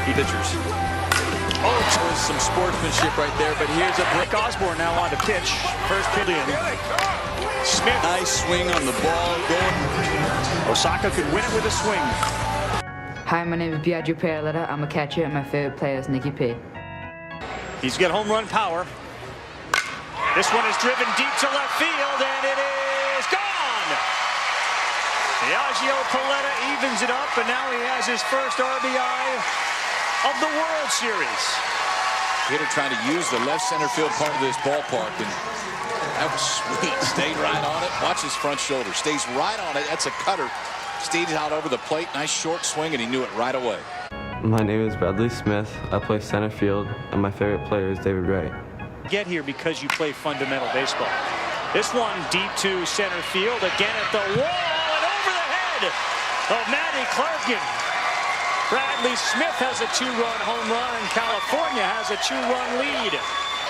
Pitchers. Oh, shows some sportsmanship right there, but here's a Rick Osborne now on to pitch. First pitch in. Smith. Nice swing on the ball. Going. Osaka could win it with a swing. Hi, my name is Biagio Peraletta. I'm a catcher, and my favorite player is Nicky P. He's got home run power. This one is driven deep to left field, and it is gone! Biagio Peraletta evens it up, and now he has his first RBI of the World Series. Hitter trying to use the left center field part of this ballpark, and that was sweet. Stayed right on it. Watch his front shoulder. Stays right on it. That's a cutter. Stayed out over the plate. Nice short swing, and he knew it right away. My name is Bradley Smith. I play center field, and my favorite player is David Wright. Get here because you play fundamental baseball. This one deep to center field. Again at the wall and over the head of Matty Clarkin. Bradley Smith has a two-run home run, and California has a two-run lead.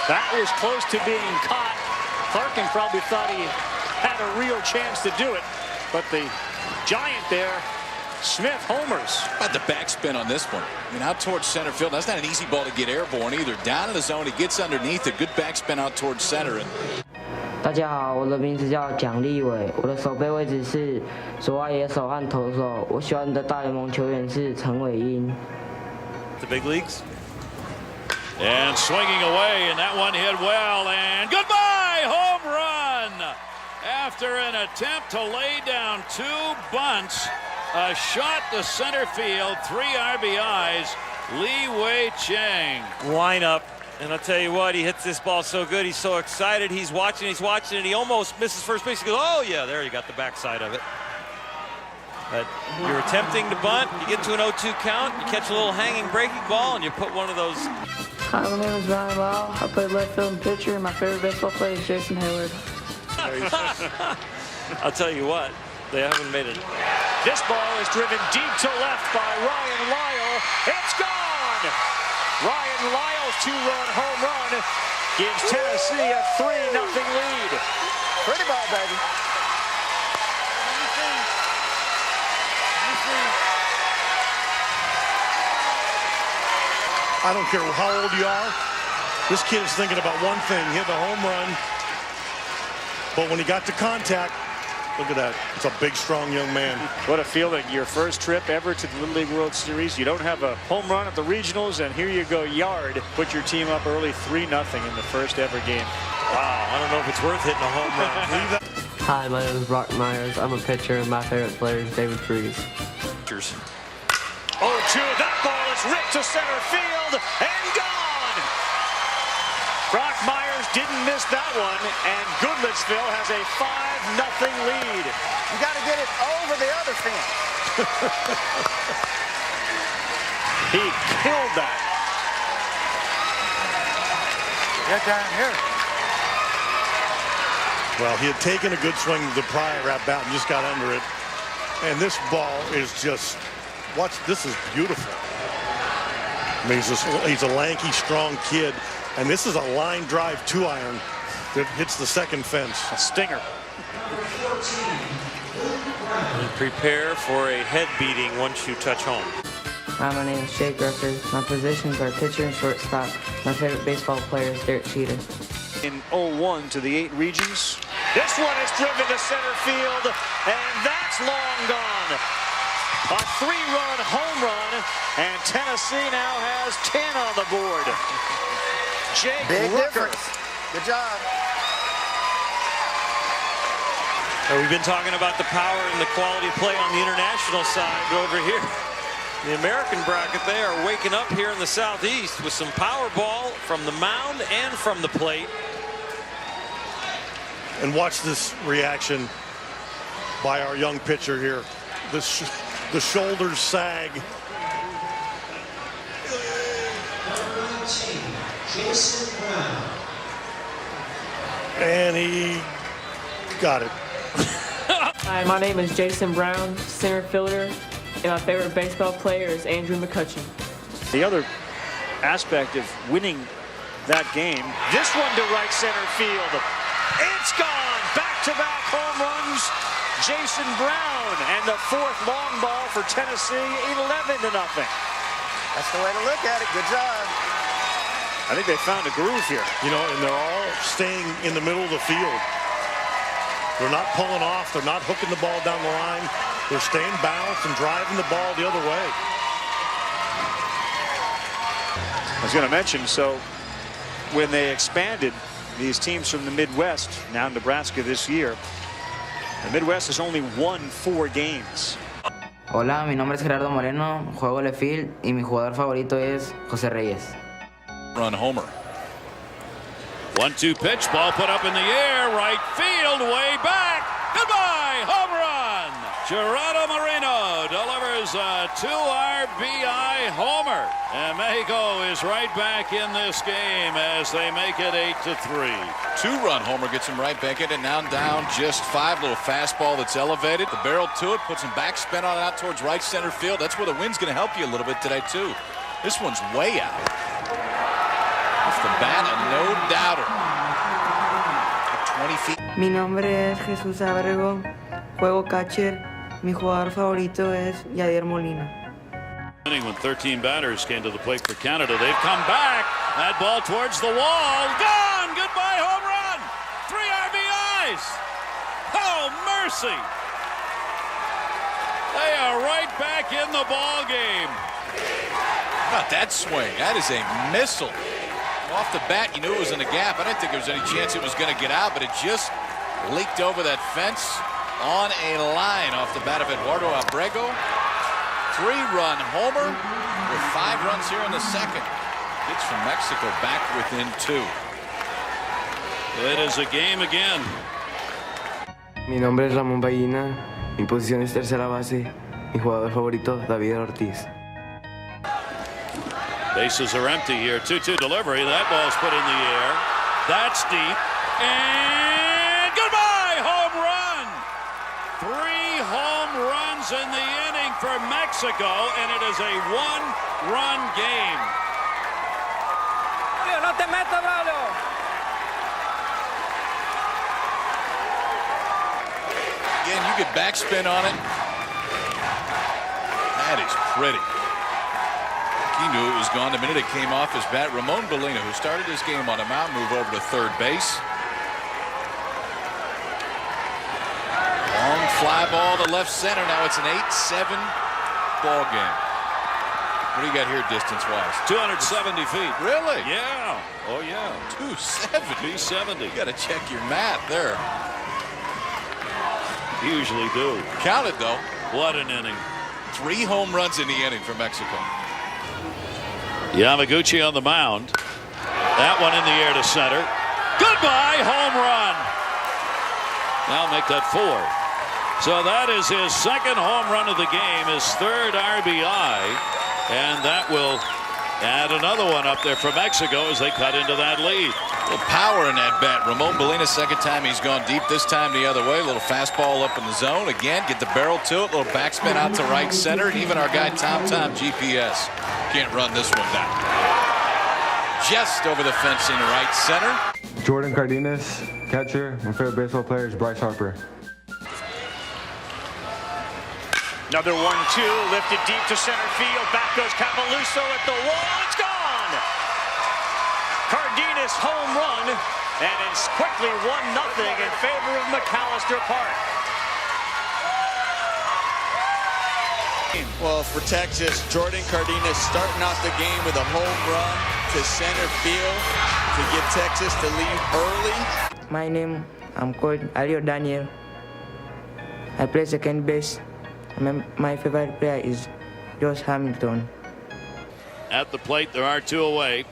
That was close to being caught. Clarkin probably thought he had a real chance to do it, but the Giant there, Smith, homers. How about the backspin on this one? I mean, out towards center field. That's not an easy ball to get airborne either. Down in the zone, he gets underneath. A good backspin out towards center. And 大家好，我的名字叫蒋立伟，我的守备位置是左外野手和投手。我喜欢的大联盟球员是陈伟英。The big leagues. And swinging away, and that one hit well, and goodbye, home run! After an attempt to lay down two bunts, a shot to center field, 3 RBIs, Li Wei Chang. Lineup, and I'll tell you what, he hits this ball so good, he's so excited, he's watching, and he almost misses first base. He goes, oh yeah, there you got the backside of it. But you're attempting to bunt, you get to an 0-2 count, you catch a little hanging breaking ball, and you put one of those. Hi, my name is Ryan Lau. I play left field and pitcher, and my favorite baseball player is Jason Hayward. I'll tell you what, they haven't made it. This ball is driven deep to left by Ryan Lyle. It's gone! Ryan Lyle's two-run home run gives Tennessee a 3-0 lead. Pretty ball, baby. I don't care how old you are. This kid is thinking about one thing, hit a home run. But when he got to contact, look at that. It's a big, strong young man. What a feeling. Your first trip ever to the Little League World Series. You don't have a home run at the regionals, and here you go, yard. Put your team up early 3-0 in the first ever game. Wow, I don't know if it's worth hitting a home run. Hi, my name is Brock Myers. I'm a pitcher, and my favorite player is David Freese. 0-2, that ball is ripped to center field and gone! Brock Myers didn't miss that one, and Goodlettsville has a 5-0 lead. You got to get it over the other fence. He killed that. Get down here. Well, he had taken a good swing the prior at bat and just got under it. And this ball is just, this is beautiful. I mean, he's a lanky, strong kid. And this is a line drive 2-iron that hits the second fence. A stinger. And prepare for a head beating once you touch home. Hi, my name is Jake Rucker. My positions are pitcher and shortstop. My favorite baseball player is Derek Jeter. In 0-1 to the 8 regions. This one is driven to center field, and that's long gone. A 3-run home run, and Tennessee now has 10 on the board. Jake Big Rucker. difference. Good job. We've been talking about the power and the quality of play on the international side over here. The American bracket, they are waking up here in the Southeast with some power ball from the mound and from the plate. And watch this reaction by our young pitcher here. The shoulders sag. And he got it. Hi, my name is Jason Brown, center fielder, and my favorite baseball player is Andrew McCutcheon. The other aspect of winning that game, this one to right center field. It's gone! Back-to-back home runs. Jason Brown, and the 4th long ball for Tennessee, 11-0. That's the way to look at it. Good job. I think they found a groove here. You know, and they're all staying in the middle of the field. They're not pulling off. They're not hooking the ball down the line. They're staying balanced and driving the ball the other way. I was going to mention, so when they expanded these teams from the Midwest, now Nebraska this year, the Midwest has only won 4 games. Hola, mi nombre es Gerardo Moreno, juego left field y mi jugador favorito es José Reyes. Run homer. 1-2 pitch, ball put up in the air, right field, way back. Goodbye, home run. Gerardo Moreno delivers a 2 RBI homer. And Mexico is right back in this game as they make it 8-3. 2-run homer gets him right back in it. Now down just 5. Little fastball that's elevated. The barrel to it, puts some backspin on it out towards right center field. That's where the wind's going to help you a little bit today, too. This one's way out. Off the bat, a no-doubter. 20 feet. Mi nombre es Jesús Abrego, juego catcher. Mi jugador favorito es Yadier Molina. When 13 batters came to the plate for Canada, they've come back. That ball towards the wall. Gone! Goodbye, home run! 3 RBIs! Oh, mercy! They are right back in the ball game. How about that swing? That is a missile. Off the bat, you knew it was in the gap. I didn't think there was any chance it was going to get out, but it just leaked over that fence on a line off the bat of Eduardo Abrego. 3-run homer with 5 runs here in the second. Kids from Mexico back within 2. It is a game again. Mi nombre es Ramón Ballina, mi posición es tercera base, mi jugador favorito David Ortiz. Bases are empty here. 2-2 delivery. That ball's put in the air. That's deep. And goodbye! Home run! 3 home runs in the inning for Mexico, and it is a 1-run game. No te metas, Pablo. Again, you get backspin on it. That is pretty. He knew it was gone the minute it came off his bat. Ramon Bellina, who started his game on a mound, move over to third base. Long fly ball to left center. Now it's an 8-7 ball game. What do you got here distance-wise? 270 feet. Really? Yeah. Oh, yeah. 270. 270. You got to check your math there. Usually do. Counted, though. What an inning. 3 home runs in the inning for Mexico. Yamaguchi on the mound. That one in the air to center. Goodbye, home run. Now make that 4. So that is his second home run of the game, his 3rd RBI. And that will add another one up there for Mexico as they cut into that lead. A little power in that bat. Ramon Bellina, second time he's gone deep, this time the other way. A little fastball up in the zone. Again, get the barrel to it. A little backspin out to right center. And even our guy Tom GPS can't run this one down. Just over the fence in right center. Jordan Cardenas, catcher. My favorite baseball player is Bryce Harper. Another 1-2 lifted deep to center field. Back goes Cavaluso at the wall. It's gone. Cardenas home run, and it's quickly 1-0 in favor of McAllister Park. Well, for Texas, Jordan Cardenas starting off the game with a home run to center field to give Texas the lead early. My name, I'm called Alio Daniel. I play second base. My favorite player is Josh Hamilton. At the plate, there are 2 away.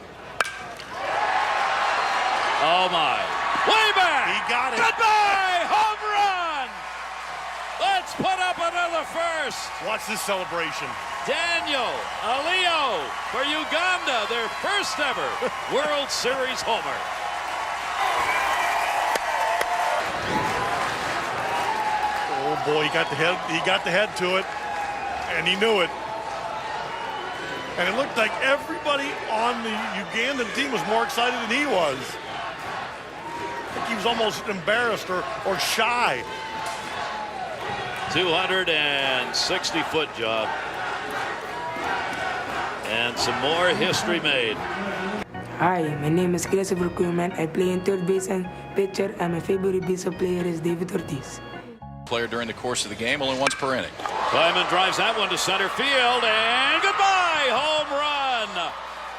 Oh, my. Way back! He got it. Goodbye! Home run! Let's put up another first. Watch this celebration. Daniel Alio for Uganda, their first ever World Series homer. Oh boy, he got the head to it, and he knew it. And it looked like everybody on the Ugandan team was more excited than he was. I think he was almost embarrassed or shy. 260-foot job. And some more history made. Hi, my name is Christopher Kuhlman. I play in third base and pitcher, and my favorite baseball player is David Ortiz. Player during the course of the game, only once per inning. Kleiman drives that one to center field, and goodbye, home run!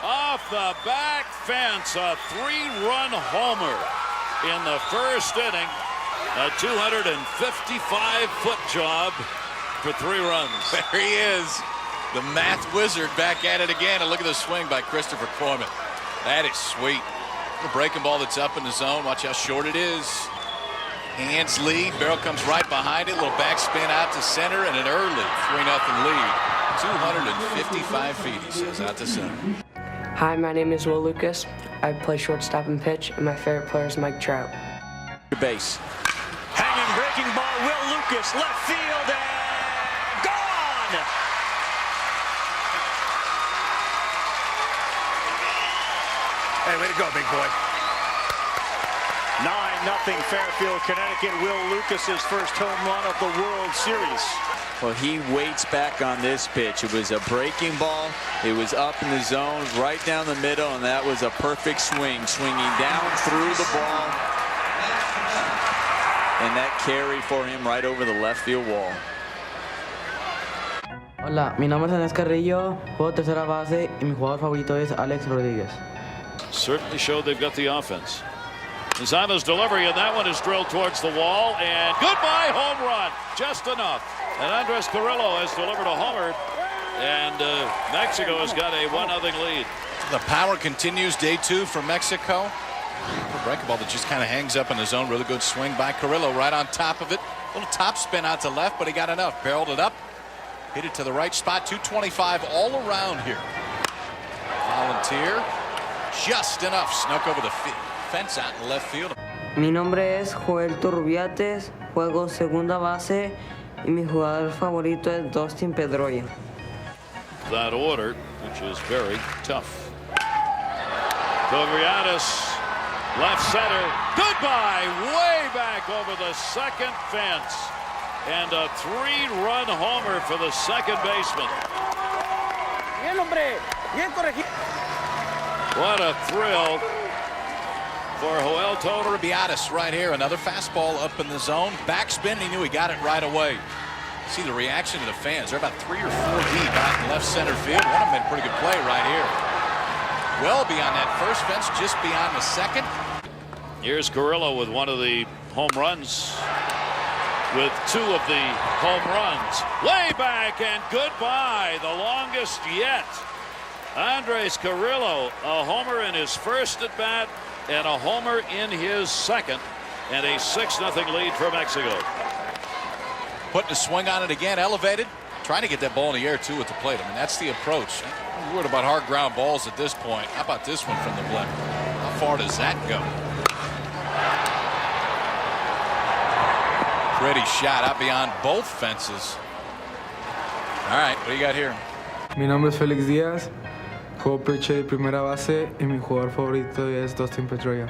Off the back fence, a 3-run homer in the first inning. A 255-foot job for 3 runs. There he is, the math wizard back at it again. And look at the swing by Christopher Kleiman. That is sweet. The breaking ball that's up in the zone. Watch how short it is. Hands lead. Barrel comes right behind it. Little backspin out to center and an early 3-0 lead. 255 feet, he says, out to center. Hi, my name is Will Lucas. I play shortstop and pitch, and my favorite player is Mike Trout. Base. Hanging breaking ball, Will Lucas, left field, and gone! Hey, way to go, big boy. 9-0 Fairfield, Connecticut. Will Lucas's first home run of the World Series. Well, he waits back on this pitch. It was a breaking ball. It was up in the zone, right down the middle, and that was a perfect swing. Swinging down through the ball. And that carry for him right over the left field wall. Hola, mi nombre es Andrés Carrillo, juego tercera base y mi jugador favorito es Alex Rodríguez. Certainly showed they've got the offense. Zana's delivery, and that one is drilled towards the wall, and goodbye, home run. Just enough. And Andres Carrillo has delivered a homer, and Mexico has got a 1-0 lead. The power continues, day 2 for Mexico. A breaking ball that just kind of hangs up in the zone. Really good swing by Carrillo right on top of it. Little top spin out to left, but he got enough. Barreled it up. Hit it to the right spot. 225 all around here. Volunteer. Just enough. Snuck over the fence out in left field. Mi nombre es Joel Turbiates, juego segunda base y mi jugador favorito es Dustin Pedroia. That order, which is very tough. Turbiates. Left center, goodbye, way back over the second fence. And a 3-run homer for the second baseman. Bien, hombre. Bien corregido. What a thrill for Joel Turbiates right here. Another fastball up in the zone. Backspin, he knew he got it right away. See the reaction of the fans. They're about 3 or 4 deep out in left center field. One of them made a pretty good play right here. Well beyond that first fence, just beyond the second. Here's Carrillo with one of the home runs, with 2 of the home runs. Way back and goodbye, the longest yet. Andres Carrillo, a homer in his first at bat and a homer in his second, and a 6-0 lead for Mexico. Putting a swing on it again, elevated. Trying to get that ball in the air, too, at the plate. I mean, that's the approach. I'm worried about hard ground balls at this point. How about this one from the Blink? How far does that go? Pretty shot out beyond both fences. All right, what do you got here? Mi nombre es Félix Díaz, juego pitcher de primera base y mi jugador favorito es Dustin Pedroia.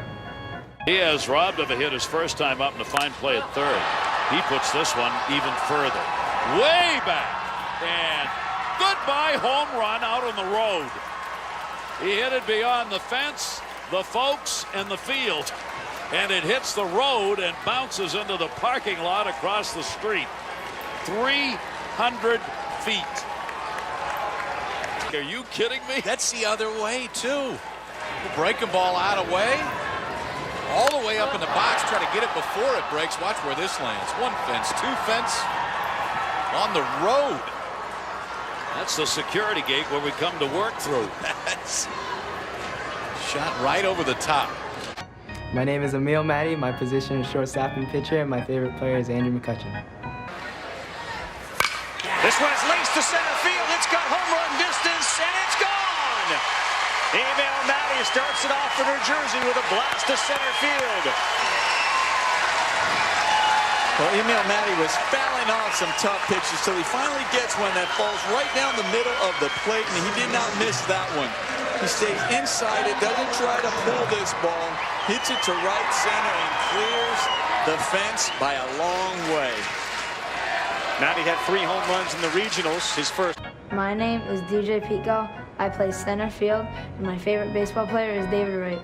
He has robbed of a hit his first time up in a fine play at third. He puts this one even further. Way back. And goodbye home run out on the road. He hit it beyond the fence, the folks, and the field. And it hits the road and bounces into the parking lot across the street. 300 feet. Are you kidding me? That's the other way, too. The breaking ball out of way. All the way up in the box, try to get it before it breaks. Watch where this lands. 1 fence, 2 fence. On the road. That's the security gate where we come to work through. That's shot right over the top. My name is Emil Matty. My position is shortstop and pitcher, and my favorite player is Andrew McCutcheon. This one's laced to center field. It's got home run distance, and it's gone! Emil Matty starts it off for New Jersey with a blast to center field. Well, Emil Matty was fouling off some tough pitches, so he finally gets one that falls right down the middle of the plate, and he did not miss that one. He stays inside it, doesn't try to pull this ball, hits it to right center, and clears the fence by a long way. Matty had 3 home runs in the regionals, his first. My name is DJ Pico. I play center field, and my favorite baseball player is David Wright.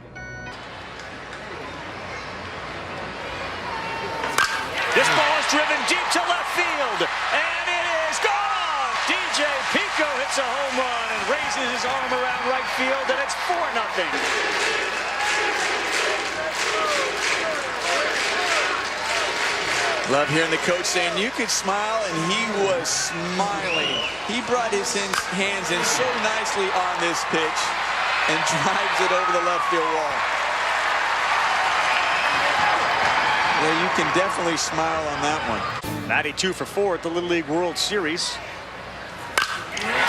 This ball is driven deep to left field, and it is gone! DJ Pico hits a home run and raises his arm around right field, and it's 4-0. Love hearing the coach saying you could smile, and he was smiling. He brought his hands in so nicely on this pitch and drives it over the left field wall. Yeah, you can definitely smile on that one. Matty 2 for 4 at the Little League World Series.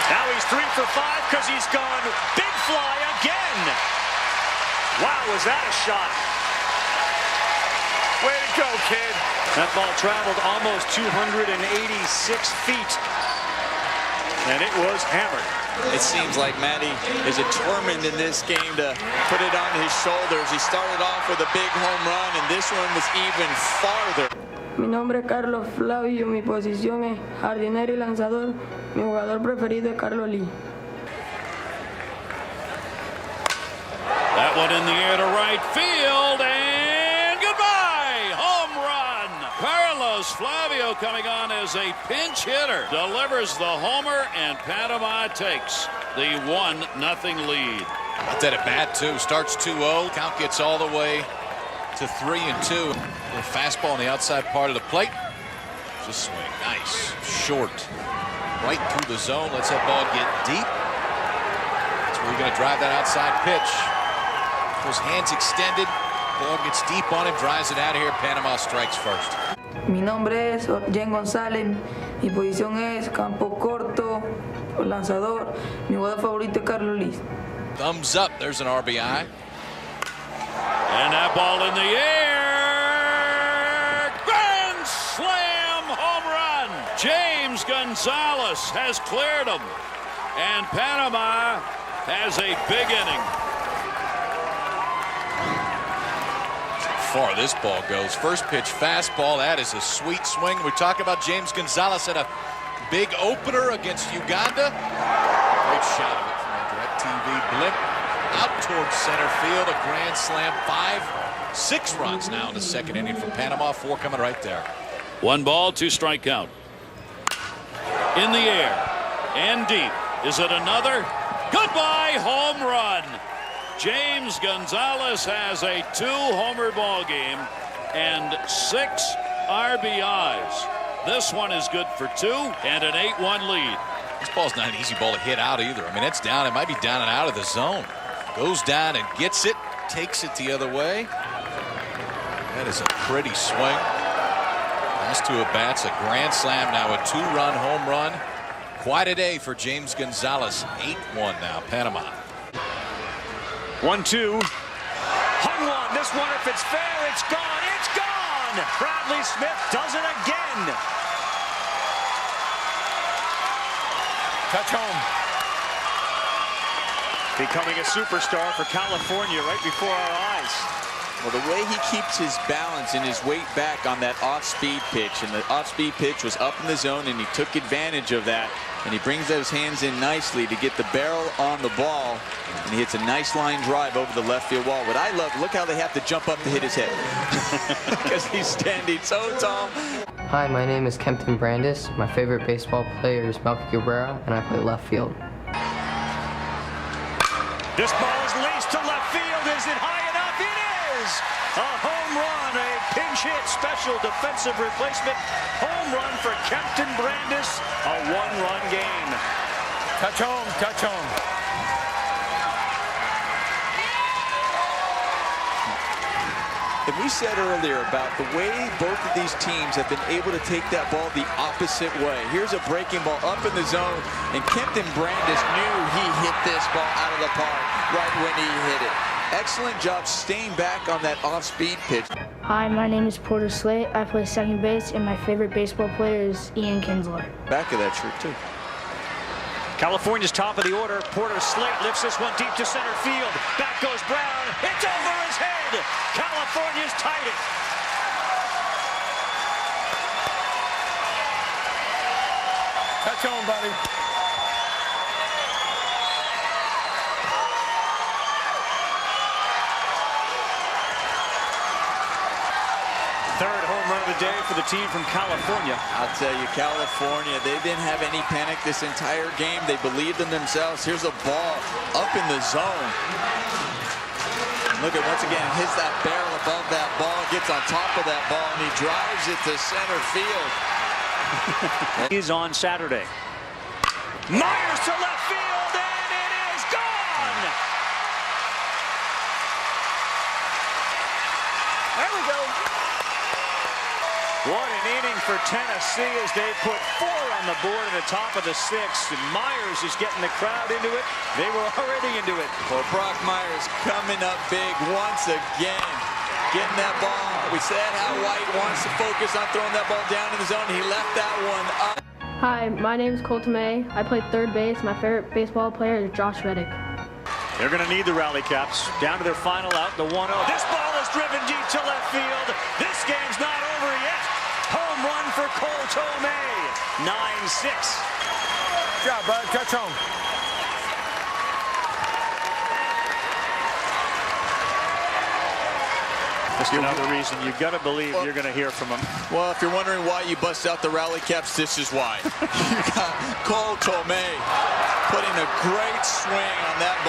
Now he's 3 for 5 because he's gone big fly again. Wow, was that a shot? Way to go, kid. That ball traveled almost 286 feet, and it was hammered. It seems like Matty is determined in this game to put it on his shoulders. He started off with a big home run, and this one was even farther. Mi nombre es Carlos Flavio, mi posición es jardinero y lanzador. Mi jugador preferido es Carlos Lee. That one in the air to right field, and goodbye! Home run! Carlos Flavio coming on as a pinch hitter. Delivers the homer, and Panama takes the 1-0 lead. Got that at bat, too. Starts 2-0. Count gets all the way to 3-2. A fastball on the outside part of the plate. Just swing. Nice. Short. Right through the zone. Lets that ball get deep. That's where you're going to drive that outside pitch. Those hands extended. Ball gets deep on him. Drives it out of here. Panama strikes first. Mi nombre es Jen González. Mi posición es campo corto, lanzador. Mi jugador favorito es Carlos Lee. Thumbs up. There's an RBI. And that ball in the air. Grand slam home run. James Gonzalez has cleared him. And Panama has a big inning. Far this ball goes. First pitch fastball. That is a sweet swing. We're talking about James Gonzalez at a big opener against Uganda. Great shot of it from our DirecTV blimp. Out towards center field. A grand slam. 5-6 runs now in the second inning for Panama. 4 coming right there. 1 ball, 2 strike count. In the air and deep. Is it another? Goodbye home run. James Gonzalez has a 2-homer ball game and 6 RBIs. This one is good for 2 and an 8-1 lead. This ball's not an easy ball to hit out either. I mean, it's down. It might be down and out of the zone. Goes down and gets it. Takes it the other way. That is a pretty swing. Last 2 at bats. A grand slam now. A 2-run home run. Quite a day for James Gonzalez. 8-1 now. Panama. 1-2. Hung one. This one, if it's fair, it's gone. It's gone. Bradley Smith does it again. Touch home. Becoming a superstar for California right before our eyes. Well, the way he keeps his balance and his weight back on that off-speed pitch, and the off-speed pitch was up in the zone, and he took advantage of that, and he brings those hands in nicely to get the barrel on the ball, and he hits a nice line drive over the left field wall. What I love, look how they have to jump up to hit his head because he's standing so tall. Hi, my name is Kempton Brandis. My favorite baseball player is Melky Cabrera, and I play left field. This ball is laced to left field. Is it high enough? It is! A home run, a pinch hit, special defensive replacement. Home run for Kempton Brandis. A 1-run game. Touch home, touch home. And we said earlier about the way both of these teams have been able to take that ball the opposite way. Here's a breaking ball up in the zone, and Kempton Brandis knew he hit this ball out of the park right when he hit it. Excellent job staying back on that off-speed pitch. Hi, my name is Porter Slate. I play second base, and my favorite baseball player is Ian Kinsler. Back of that shirt, too. California's top of the order. Porter Slate lifts this one deep to center field. Back goes Brown. It's over his head. California's tied it. Touch home, buddy. third home run of the day for the team from California. I'll tell you, California, they didn't have any panic this entire game. They believed in themselves. Here's a ball up in the zone. Look at, once again, hits that barrel above that ball, gets on top of that ball, and he drives it to center field. He's on Saturday. Myers to left field, and it is gone! There we go. What an inning for Tennessee as they put 4 on the board at the top of the 6th. And Myers is getting the crowd into it. They were already into it. Well, Brock Myers coming up big once again. Getting that ball. We said how White wants to focus on throwing that ball down in the zone. He left that one up. Hi, my name is Colton May. I play third base. My favorite baseball player is Josh Reddick. They're going to need the rally caps. Down to their final out, the 1-0. This ball is driven deep to left field. This game's not over yet. Home run for Colton May. 9-6. Good job, bud. Touch home. That's another reason you've got to believe you're going to hear from him. Well, if you're wondering why you bust out the rally caps, this is why. You got Cole Tomei putting a great swing on that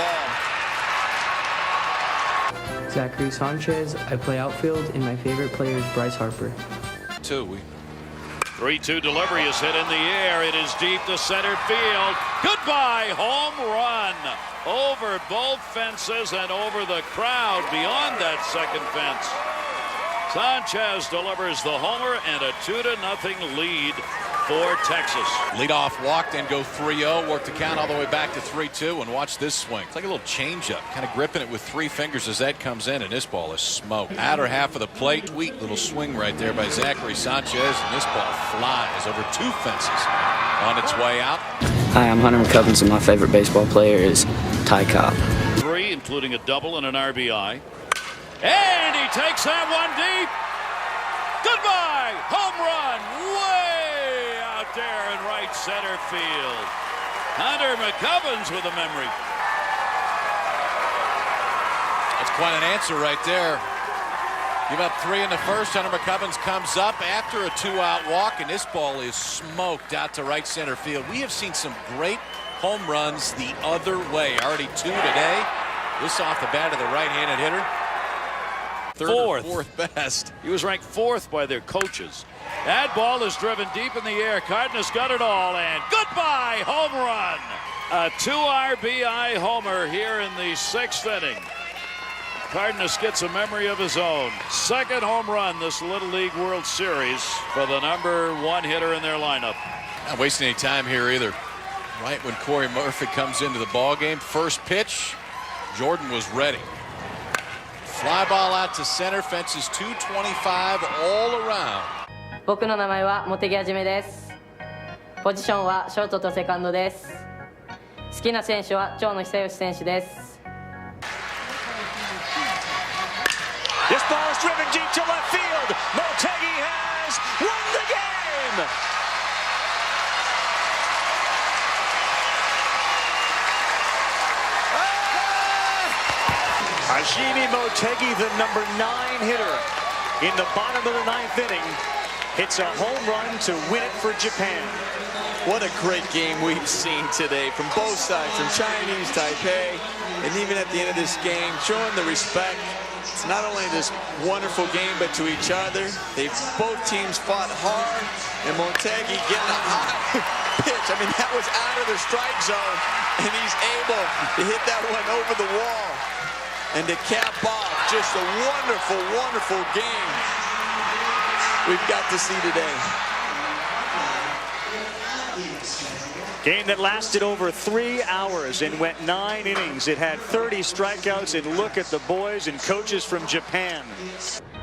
ball. Zachary Sanchez. I play outfield, and my favorite player is Bryce Harper. 3-2 delivery is hit in the air. It is deep to center field. Goodbye, home run. Over both fences and over the crowd beyond that second fence. Sanchez delivers the homer and a 2-0 lead for Texas. Leadoff walk, then go 3-0, work the count all the way back to 3-2, and watch this swing. It's like a little changeup, kind of gripping it with 3 fingers as that comes in, and this ball is smoked. Outer half of the plate, sweet little swing right there by Zachary Sanchez, and this ball flies over 2 fences on its way out. Hi, I'm Hunter McCubbins, and my favorite baseball player is Ty Cobb. 3, including a double and an RBI. And he takes that one deep. Goodbye, home run, way out there in right center field. Hunter McCubbins with a memory. That's quite an answer right there. Give up 3 in the first. Hunter McCubbins comes up after a 2-out walk, and this ball is smoked out to right center field. We have seen some great home runs the other way. Already 2 today. This off the bat of the right-handed hitter. Fourth best. He was ranked 4th by their coaches. That ball is driven deep in the air. Cardenas got it all, and goodbye, home run. A 2 RBI homer here in the 6th inning. Cardenas gets a memory of his own. 2nd home run this Little League World Series for the #1 hitter in their lineup. Not wasting any time here either. Right when Corey Murphy comes into the ball game, first pitch, Jordan was ready. Fly ball out to center, fences 225 all around. 僕の名前は茂木はじめです。ポジションはショートとセカンドです。好きな選手は長野久義選手です。This ball is driven deep to left field. Motegi has won the game. Hashimi Motegi, the #9 hitter in the bottom of the 9th inning, hits a home run to win it for Japan. What a great game we've seen today from both sides, from Chinese Taipei, and even at the end of this game, showing the respect. It's not only this wonderful game, but to each other. Both teams fought hard, and Motegi getting a high pitch. I mean, that was out of the strike zone, and he's able to hit that one over the wall. And to cap off just a wonderful, wonderful game we've got to see today. Game that lasted over 3 hours and went 9 innings. It had 30 strikeouts, and look at the boys and coaches from Japan.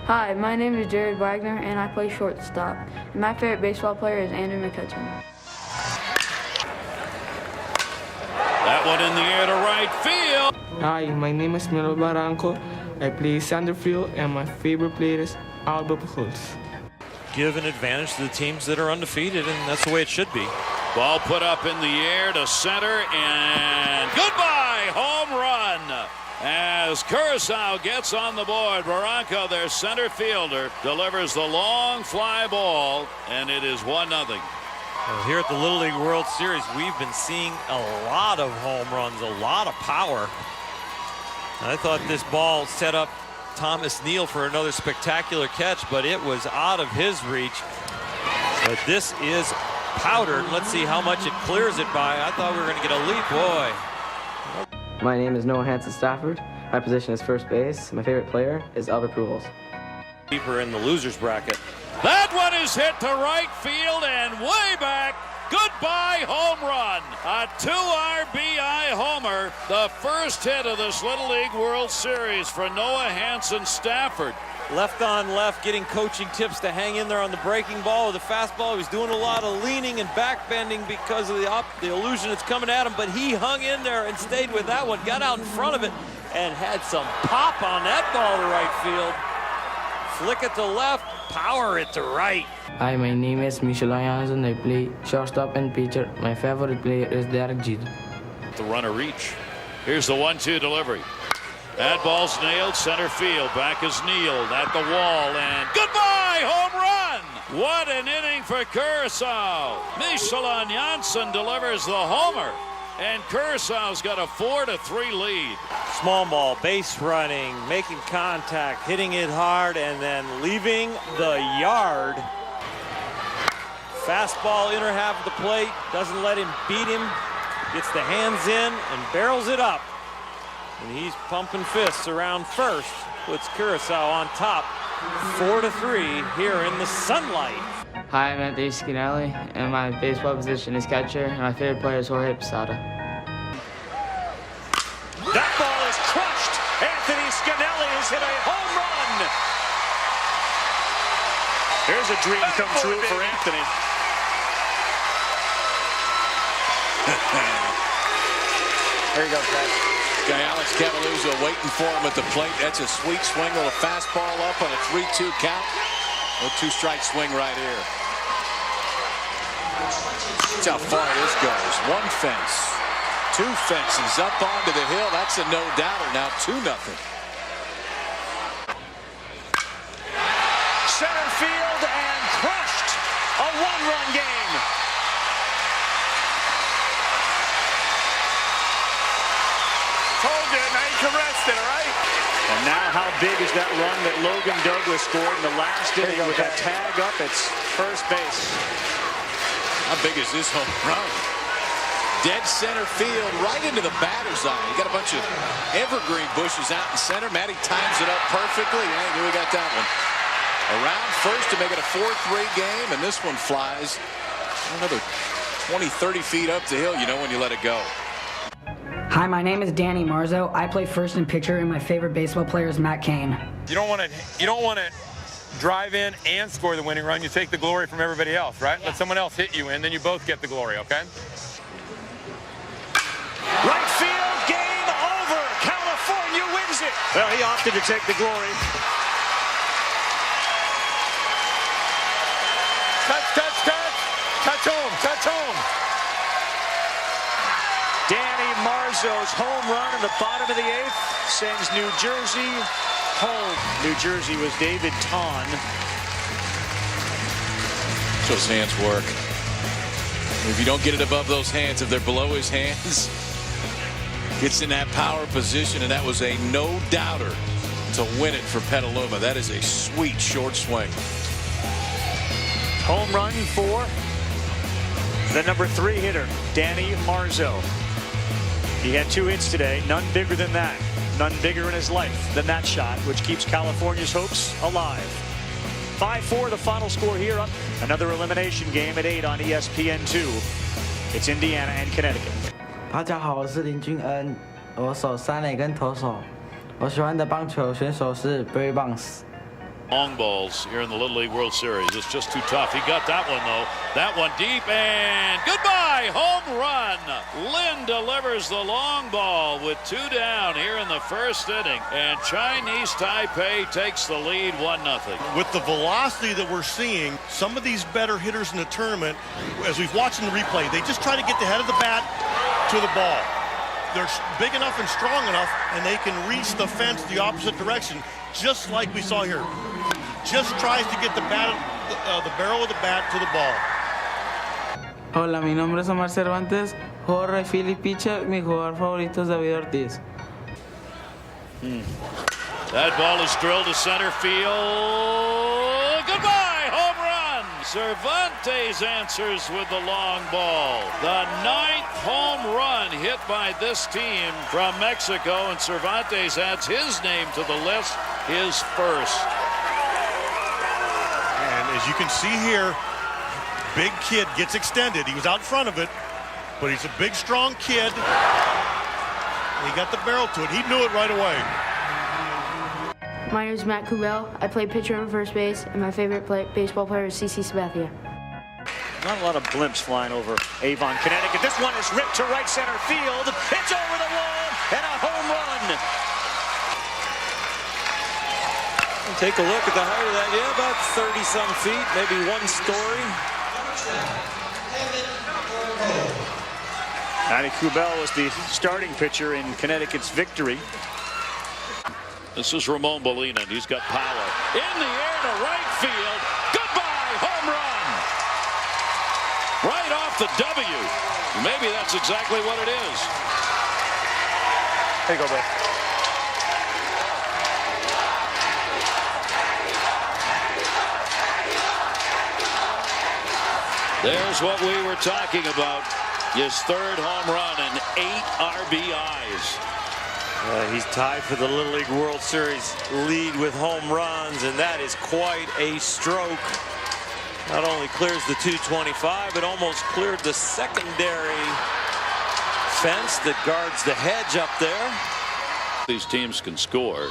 Hi, my name is Jared Wagner, and I play shortstop. And my favorite baseball player is Andrew McCutcheon. That one in the air to right field. Hi, my name is Melo Barranco. I play center field, and my favorite player is Albert Pujols. Give an advantage to the teams that are undefeated, and that's the way it should be. Ball put up in the air to center, and goodbye, home run. As Curacao gets on the board, Barranco, their center fielder, delivers the long fly ball, and it is 1-0. Well, here at the Little League World Series, we've been seeing a lot of home runs, a lot of power. I thought this ball set up Thomas Neal for another spectacular catch, but it was out of his reach. But this is powdered. Let's see how much it clears it by. I thought we were going to get a leap. Boy. My name is Noah Hanson Stafford. My position is first base. My favorite player is Albert Pujols. Keeper in the losers bracket. That one is hit to right field and way back. Goodbye home run. A 2 RBI homer. The first hit of this Little League World Series for Noah Hanson Stafford. Left on left, getting coaching tips to hang in there on the breaking ball with the fastball. He was doing a lot of leaning and back bending because of the illusion that's coming at him, but he hung in there and stayed with that one, got out in front of it, and had some pop on that ball to right field. Flick it to left, power it to right. Hi, my name is Michel Janssen. I play shortstop and pitcher. My favorite player is Derek Jeter. The runner reach. Here's the 1-2 delivery. That ball's nailed center field. Back is Neal at the wall, and goodbye home run. What an inning for Curacao. Michel Janssen delivers the homer, and Curaçao's got a 4-3 lead. Small ball, base running, making contact, hitting it hard, and then leaving the yard. Fastball inner half of the plate, doesn't let him beat him, gets the hands in and barrels it up. And he's pumping fists around first, puts Curacao on top, 4-3 here in the sunlight. Hi, I'm Anthony Scanelli, and my baseball position is catcher, and my favorite player is Jorge Posada. That ball is crushed. Anthony Scanelli has hit a home run. There's a dream come true for Anthony. There you go, Pat. Guy Alex Cavalluzzo waiting for him at the plate. That's a sweet swing with a fastball up on a 3-2 count. A 2-strike swing right here. That's how far this goes. 1 fence, 2 fences up onto the hill. That's a no-doubter. Now 2-0. Center field and crushed. A 1-run game. Told you, now you can rest it, all right? And now how big is that run that Logan Douglas scored in the last inning with that tag up at first base? How big is this home run? Dead center field, right into the batter's eye. You got a bunch of evergreen bushes out in center. Matty times it up perfectly. I knew we got that one. Around first to make it a 4-3 game, and this one flies another 20, 30 feet up the hill, you know, when you let it go. Hi, my name is Danny Marzo. I play first and pitcher, and my favorite baseball player is Matt Cain. You don't want to drive in and score the winning run. You take the glory from everybody else, right? Let someone else hit you in, then you both get the glory, okay? Right field, game over. California wins it. Well, he opted to take the glory. Touch, touch, touch. Touch home, touch home. Danny Marzo's home run in the bottom of the 8th sends New Jersey home. New Jersey was David Tahn. So his hands work. If you don't get it above those hands, if they're below his hands, gets in that power position, and that was a no-doubter to win it for Petaluma. That is a sweet short swing. Home run for the number 3 hitter, Danny Marzo. He had 2 hits today, none bigger than that. None bigger in his life than that shot, which keeps California's hopes alive. 5-4 the final score here. Up another elimination game at 8 on ESPN2. It's Indiana and Connecticut. 大家好，我是林俊恩，我守三垒跟投手。我喜欢的棒球选手是 Barry Bonds。 Long balls here in the Little League World Series. It's just too tough. He got that one, though. That one deep, and goodbye, home run. Lynn delivers the long ball with 2 down here in the first inning, and Chinese Taipei takes the lead 1-0. With the velocity that we're seeing, some of these better hitters in the tournament, as we've watched in the replay, they just try to get the head of the bat to the ball. they're big enough and strong enough, and they can reach the fence the opposite direction, just like we saw here. Just tries to get the barrel of the bat to the ball. Hola, mi nombre es Omar Cervantes, juego right field y pitcher. Mi jugador favorito es David Ortiz. That ball is drilled to center field. Goodbye, home run. Cervantes answers with the long ball. The 9th home run hit by this team from Mexico, and Cervantes adds his name to the list, his first. And as you can see here, big kid gets extended. He was out in front of it, but he's a big, strong kid. He got the barrel to it. He knew it right away. My name is Matt Kubel. I play pitcher and first base, and my favorite baseball player is CC Sabathia. Not a lot of blimps flying over Avon, Connecticut. This one is ripped to right center field. It's over the wall and a home run. Take a look at the height of that. Yeah, about 30-some feet, maybe one story. Matty Kubel was the starting pitcher in Connecticut's victory. This is Ramon Molina, and he's got power. In the air to right field. Goodbye, home run. Right off the W. Maybe that's exactly what it is. There you go, Bill. There's what we were talking about. His 3rd home run and 8 RBIs. He's tied for the Little League World Series lead with home runs, and that is quite a stroke. Not only clears the 225, it almost cleared the secondary fence that guards the hedge up there. These teams can score.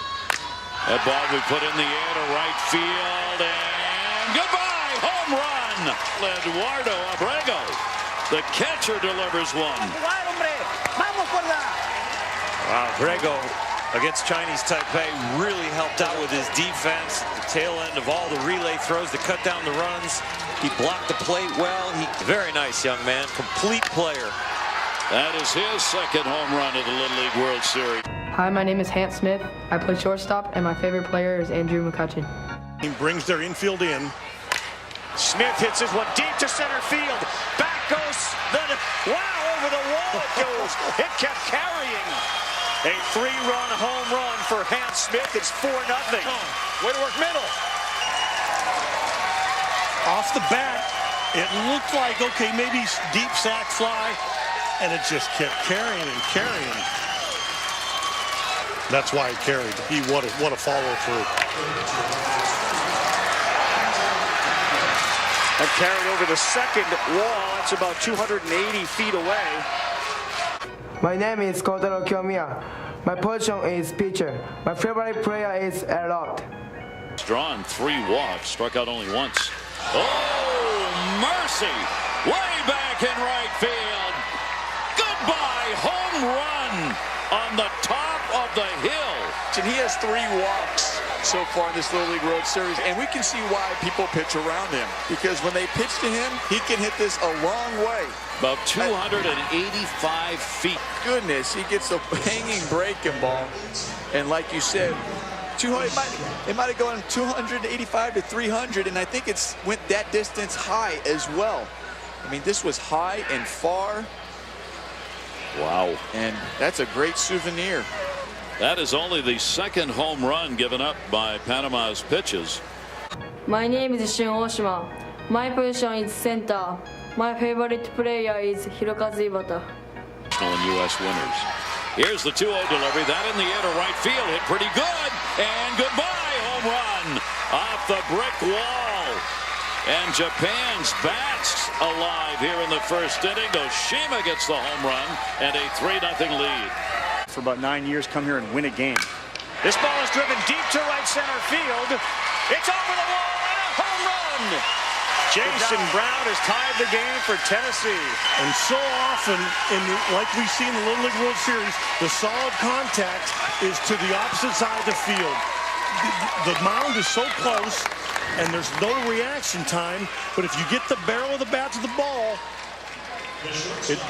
That ball we put in the air to right field, and goodbye, home run. Eduardo Abrego, the catcher, delivers one. Wow, Abrego against Chinese Taipei really helped out with his defense. The tail end of all the relay throws to cut down the runs. He blocked the plate well. Very nice young man, complete player. That is his 2nd home run of the Little League World Series. Hi, my name is Hans Smith. I play shortstop, and my favorite player is Andrew McCutcheon. He brings their infield in. Smith hits his one deep to center field. Back goes wow, over the wall it goes. It kept carrying. A 3-run home run for Hans Smith. It's 4-0. Way to work middle. Off the bat, it looked like, okay, maybe deep sack fly, and it just kept carrying and carrying. That's why it carried. What a follow through. And carried over the second wall. That's about 280 feet away. My name is Kotaro Kiyomiya. My position is pitcher. My favorite player is LLWS. Drawn 3 walks, struck out only once. Oh, mercy! Way back in right field. Goodbye, home run on the top of the hill. And he has 3 walks so far in this Little League World Series, and we can see why people pitch around him, because when they pitch to him, he can hit this a long way. About 285 feet. Goodness, he gets a hanging breaking ball, and like you said, it might have gone 285 to 300, and I think it's went that distance high as well. I mean, this was high and far. Wow. And that's a great souvenir. That is only the 2nd home run given up by Panama's pitches. My name is Shun Oshima. My position is center. My favorite player is Hirokazu Ibata. And U.S. winners. Here's the 2-0 delivery. That in the air to right field. Hit pretty good. And goodbye, home run off the brick wall. And Japan's bats alive here in the 1st inning. Oshima gets the home run and a 3-0 lead. For about 9 years, come here and win a game. This ball is driven deep to right center field. It's over the wall and a home run. Jason Brown has tied the game for Tennessee. And so often, like we see in the Little League World Series, the solid contact is to the opposite side of the field. The mound is so close, and there's no reaction time. But if you get the barrel of the bat to the ball, it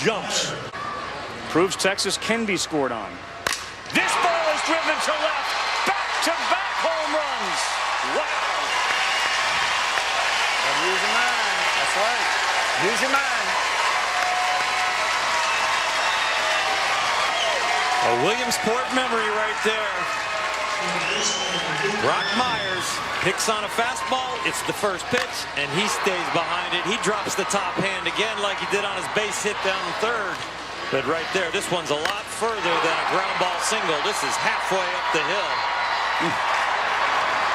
jumps. Proves Texas can be scored on. This ball is driven to left. Back-to-back home runs. Wow. Use your mind. That's right. Use your mind. A Williamsport memory right there. Brock Myers picks on a fastball. It's the first pitch, and he stays behind it. He drops the top hand again like he did on his base hit down third. But right there, this one's a lot further than a ground ball single. This is halfway up the hill.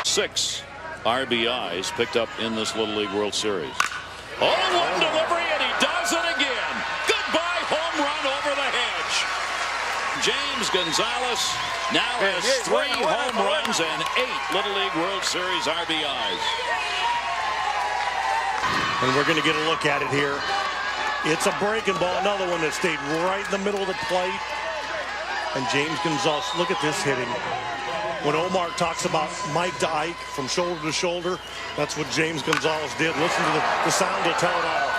6 RBIs picked up in this Little League World Series. Oh, one delivery, and he does it again. Goodbye home run over the hedge. James Gonzalez now has 3 home runs and 8 Little League World Series RBIs. And we're going to get a look at it here. It's a breaking ball, another one that stayed right in the middle of the plate. And James Gonzalez, look at this hitting. When Omar talks about Mike to Ike from shoulder to shoulder, that's what James Gonzalez did. Listen to the sound will tell it all.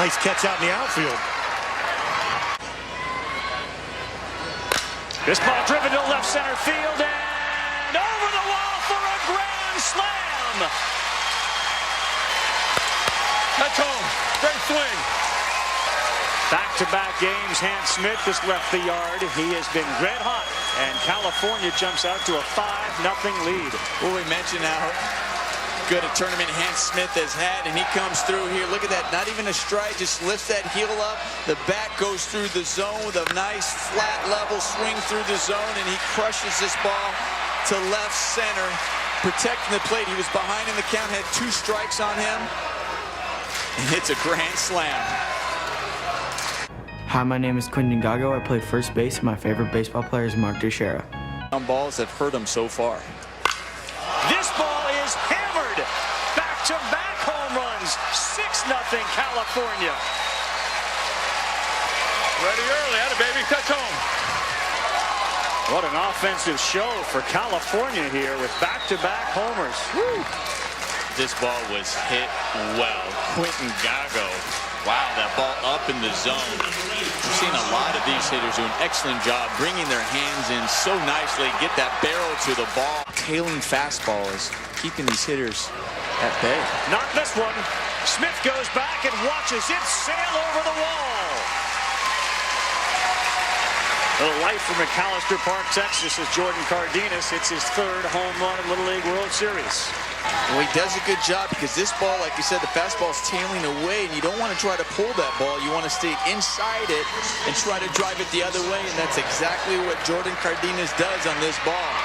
Nice catch out in the outfield. This ball driven to left center field and over the wall for a grand slam. That's home. Great swing. Back-to-back games, Hans Smith has left the yard. He has been red hot, and California jumps out to a 5-0 lead. Well, we mentioned how good a tournament Hans Smith has had, and he comes through here. Look at that, not even a stride, just lifts that heel up. The bat goes through the zone with a nice flat level swing through the zone, and he crushes this ball to left center, protecting the plate. He was behind in the count, had 2 strikes on him, and it's a grand slam. Hi, my name is Quentin Gago. I play first base. My favorite baseball player is Mark Teixeira. Balls have hurt him so far. This ball is hammered. Back-to-back home runs. 6-0 California. Ready early. Atta baby. Touch home. What an offensive show for California here with back-to-back homers. Woo. This ball was hit well. Quentin Gago. Wow, that ball up in the zone. We've seen a lot of these hitters do an excellent job bringing their hands in so nicely, get that barrel to the ball. Tailing fastball is keeping these hitters at bay. Not this one. Smith goes back and watches it sail over the wall. A light from McAllister Park, Texas, as Jordan Cardenas hits his 3rd home run in Little League World Series. Well, he does a good job because this ball, like you said, the fastball's tailing away, and you don't want to try to pull that ball. You want to stay inside it and try to drive it the other way, and that's exactly what Jordan Cardenas does on this ball.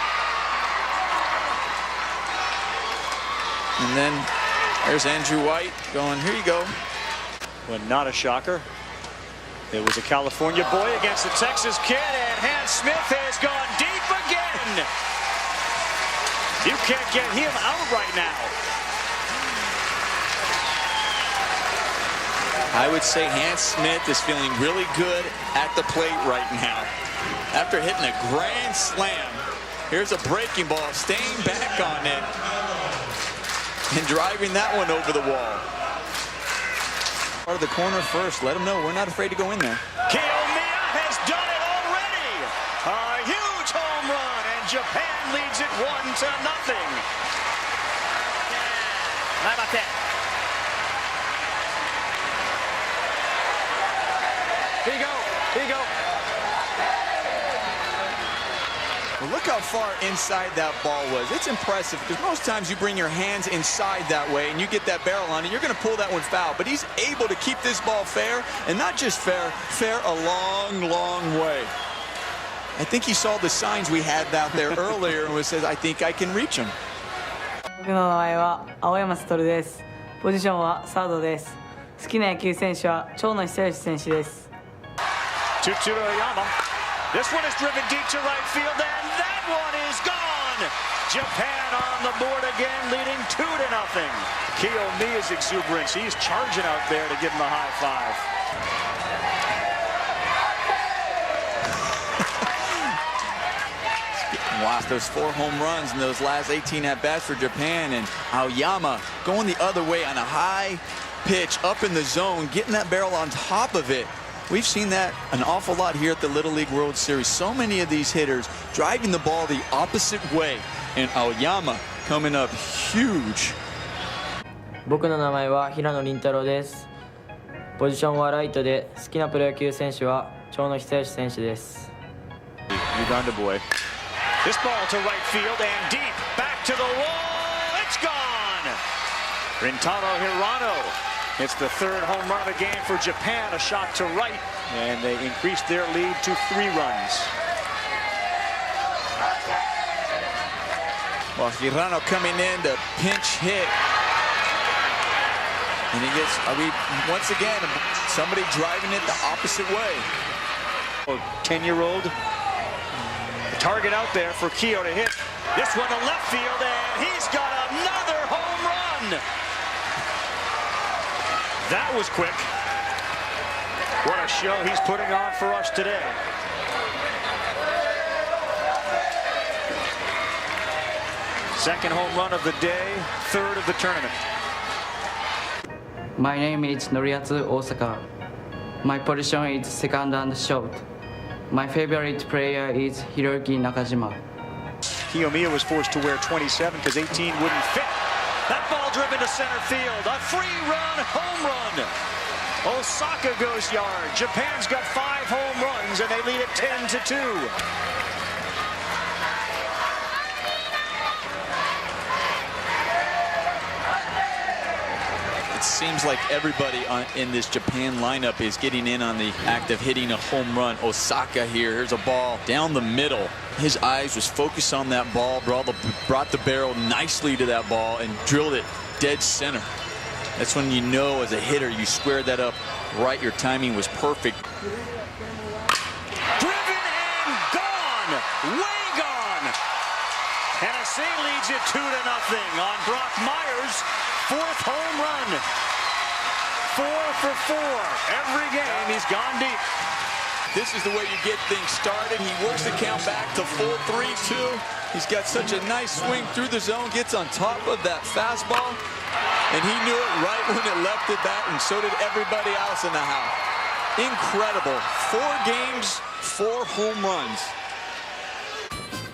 And then there's Andrew White going, here you go. Well, not a shocker. It was a California boy against a Texas kid, and Hans Smith has gone deep again. You can't get him out right now. I would say Hans Smith is feeling really good at the plate right now. After hitting a grand slam, here's a breaking ball, staying back on it, and driving that one over the wall. Part of the corner first. Let them know we're not afraid to go in there. Kiyomiya has done it already. A huge home run, and Japan leads it 1-0. How about that? Here you go. Here you go. Well, look how far inside that ball was. It's impressive because most times you bring your hands inside that way and you get that barrel on it, you're going to pull that one foul. But he's able to keep this ball fair, and not just fair, fair a long, long way. I think he saw the signs we had out there earlier and says, I think I can reach him. 僕の名前は青山悟です。ポジションはサードです。好きな野球選手は長野久義選手です。 2-2 to Oyama. This one is driven deep to right field, and that one is gone. Japan on the board again, leading 2-0. Kiyomiya's exuberance. He's charging out there to give him a high five. Wow, those 4 home runs in those last 18 at-bats for Japan, and Aoyama going the other way on a high pitch up in the zone, getting that barrel on top of it We've seen that an awful lot here at the Little League World Series. So many of these hitters driving the ball the opposite way. And Aoyama coming up huge. 僕の名前は平野麟太郎です。ポジションはライトで、好きなプロ野球選手は長野久義選手です。Uganda boy. This ball to right field and deep. Back to the wall. It's gone. Rintaro Hirano. It's the third home run of the game for Japan. A shot to right, and they increased their lead to 3 runs. Well, Hirano coming in to pinch hit. And he gets, once again, somebody driving it the opposite way. 10-year-old. The target out there for Keogh to hit. This one to left field, and he's got another home run. That was quick. What a show he's putting on for us today. Second home run of the day, third of the tournament. My name is Noriatsu Osaka. My position is second and short. My favorite player is Hiroki Nakajima. Kiyomiya was forced to wear 27 because 18 wouldn't fit. That ball driven to center field. A free run, home run. Osaka goes yard. Japan's got 5 home runs, and they lead it 10-2. Seems like everybody in this Japan lineup is getting in on the act of hitting a home run. Osaka here, here's a ball down the middle. His eyes was focused on that ball, brought the barrel nicely to that ball and drilled it dead center. That's when you know as a hitter you squared that up right. Your timing was perfect. Driven and gone, way gone. Tennessee leads it 2-0 on Brock Myers' 4th home run. 4 for 4. Every game he's gone deep. This is the way you get things started. He works the count back to full 3-2. He's got such a nice swing through the zone, gets on top of that fastball, and he knew it right when it left the bat, and so did everybody else in the house. Incredible. 4 games, 4 home runs.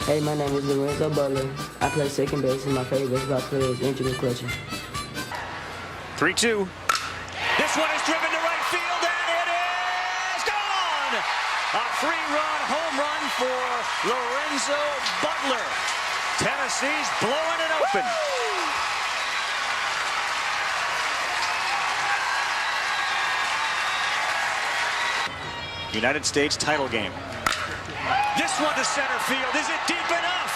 Hey, my name is Lorenzo Butler. I play second base, and my favorite baseball player is Andrew McCutcheon. 3-2. This one is driven to right field, and it is gone! A 3-run home run for Lorenzo Butler. Tennessee's blowing it open. United States title game. This one to center field. Is it deep enough?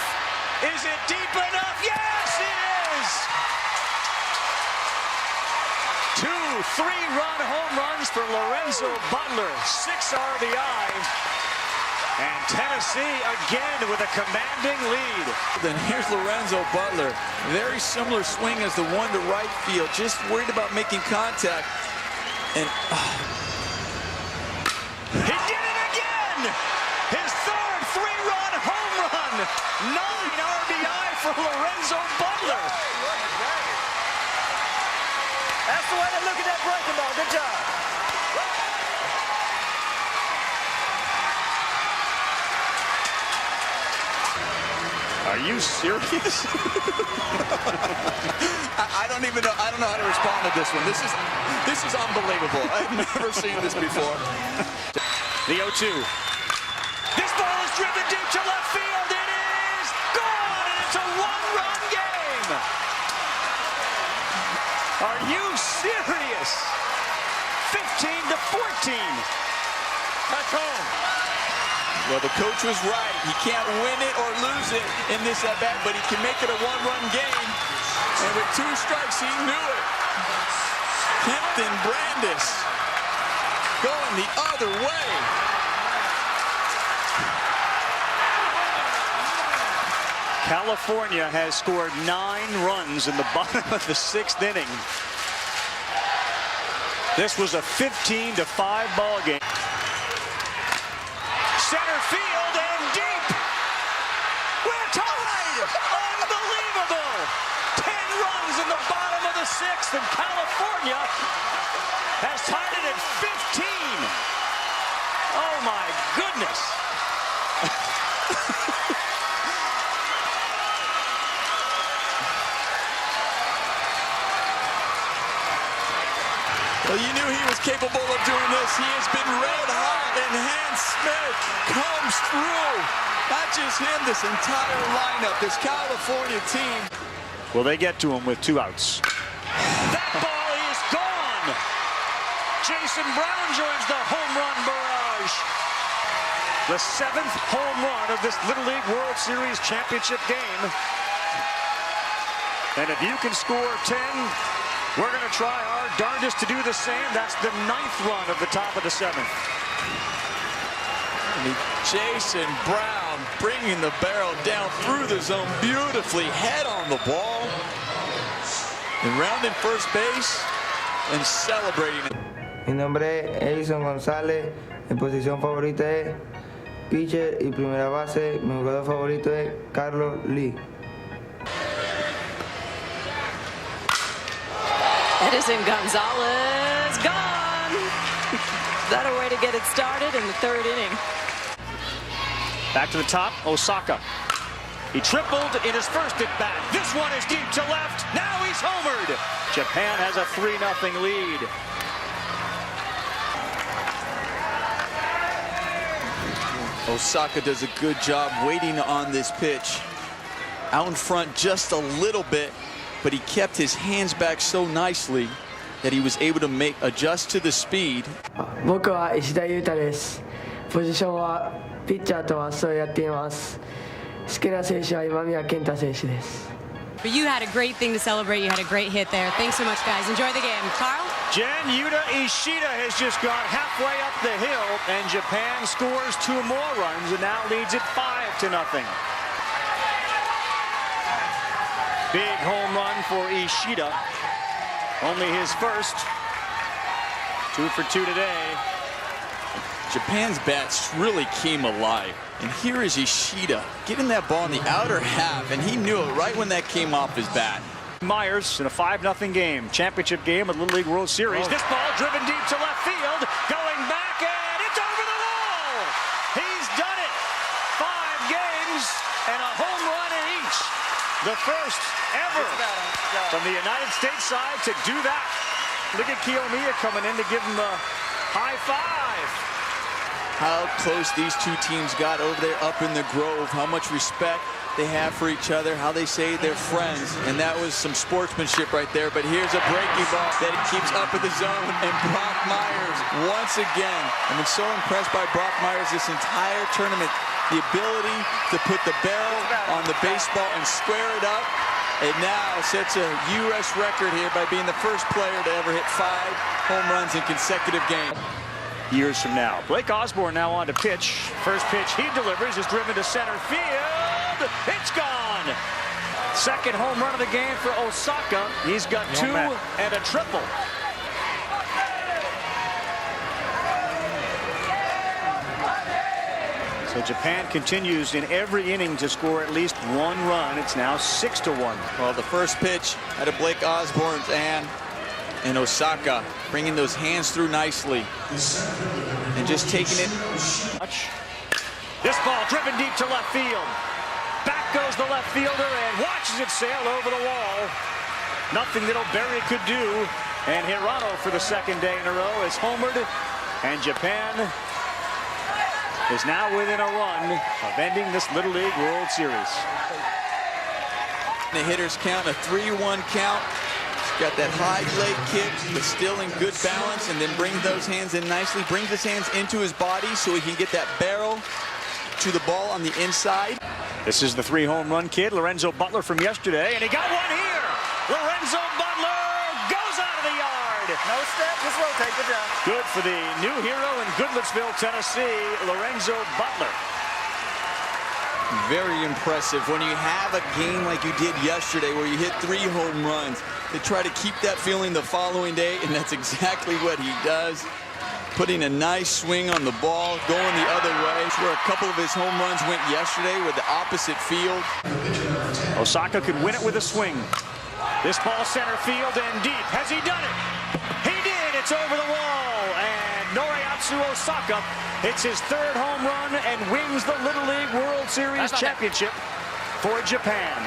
Is it deep enough? Yes, it is! 2 3-run home runs for Lorenzo Butler. 6 RBI. And Tennessee again with a commanding lead. Then here's Lorenzo Butler. Very similar swing as the one to right field. Just worried about making contact. And he did it again! His 3rd 3-run home run. 9 RBI for Lorenzo Butler. That's the way to look at that breaking ball. Good job. Are you serious? I don't even know. I don't know how to respond to this one. This is unbelievable. I've never seen this before. The 0-2. This ball is driven deep to left field. It is gone, and it's a 1-run game. Are you serious? 15-14. Back home. Well, the coach was right. He can't win it or lose it in this at-bat, but he can make it a 1-run game. And with 2 strikes, he knew it. Kempton Brandis going the other way. California has scored 9 runs in the bottom of the 6th inning. This was a 15-5 ball game. Center field and deep. We're tied. Unbelievable. 10 runs in the bottom of the 6th, and California has tied it at 15. capable of doing this. He has been red hot, and Hans Smith comes through. Not just him, this entire lineup, this California team. Well, they get to him with 2 outs. That ball is gone. Jason Brown joins the home run barrage. The 7th home run of this Little League World Series championship game. And if you can score 10, we're going to try our darndest to do the same. That's the 9th run of the top of the 7th. Jason Brown bringing the barrel down through the zone beautifully, head on the ball, and rounding first base and celebrating it. Mi nombre es Edison González. Mi posición favorita es pitcher y primera base. Mi jugador favorito es Carlos Lee. Edison Gonzalez gone. Is that a way to get it started in the 3rd inning? Back to the top, Osaka. He tripled in his first at bat. This one is deep to left. Now he's homered. Japan has a 3-0 lead. Osaka does a good job waiting on this pitch. Out in front just a little bit, but he kept his hands back so nicely that he was able to adjust to the speed. 僕は石田裕太です。ポジションはピッチャーとはそうやっています。好きな選手は今宮健太選手です。 But you had a great thing to celebrate. You had a great hit there. Thanks so much, guys. Enjoy the game. Carl? Jen Yuta Ishida has just gone halfway up the hill, and Japan scores 2 more runs and now leads it 5-0. Big home run for Ishida. Only his first. 2 for 2 today. Japan's bats really came alive. And here is Ishida getting that ball in the outer half, and he knew it right when that came off his bat. Myers in a 5-0 game. Championship game of the Little League World Series. This ball driven deep to left field. Going back, and it's over the wall. He's done it. 5 games and a home run in each. The first ever from the United States side to do that. Look at Kiyomiya coming in to give him a high five. How close these 2 teams got over there up in the Grove. How much respect they have for each other. How they say they're friends. And that was some sportsmanship right there. But here's a breaking ball that he keeps up in the zone. And Brock Myers, once again. I've been so impressed by Brock Myers this entire tournament. The ability to put the barrel on the baseball and square it up. It now sets a U.S. record here by being the first player to ever hit 5 home runs in consecutive games. Years from now. Blake Osborne now on to pitch. First pitch he delivers is driven to center field. It's gone. Second home run of the game for Osaka. He's got 2 and a triple. So Japan continues in every inning to score at least 1 run. It's now 6-1. Well, the first pitch out of Blake Osborne's and Osaka bringing those hands through nicely and just taking it. This ball driven deep to left field. Back goes the left fielder and watches it sail over the wall. Nothing that O'Berry could do. And Hirano for the 2nd day in a row is homered. And Japan is now within a run of ending this Little League World Series. The hitters count, a 3-1 count. Got that high leg kick, but still in good balance, and then brings those hands in nicely, brings his hands into his body so he can get that barrel to the ball on the inside. This is the 3 home run kid, Lorenzo Butler from yesterday, and he got one here. Lorenzo Butler goes out of the yard. No step, just rotate, good job. Good for the new hero in Goodlettsville, Tennessee, Lorenzo Butler. Very impressive when you have a game like you did yesterday where you hit 3 home runs. They try to keep that feeling the following day, and that's exactly what he does. Putting a nice swing on the ball, going the other way. It's where a couple of his home runs went yesterday with the opposite field. Osaka could win it with a swing. This ball center field and deep. Has he done it? He did. It's over the wall. And Noriatsu Osaka hits his 3rd home run and wins the Little League World Series championship for Japan.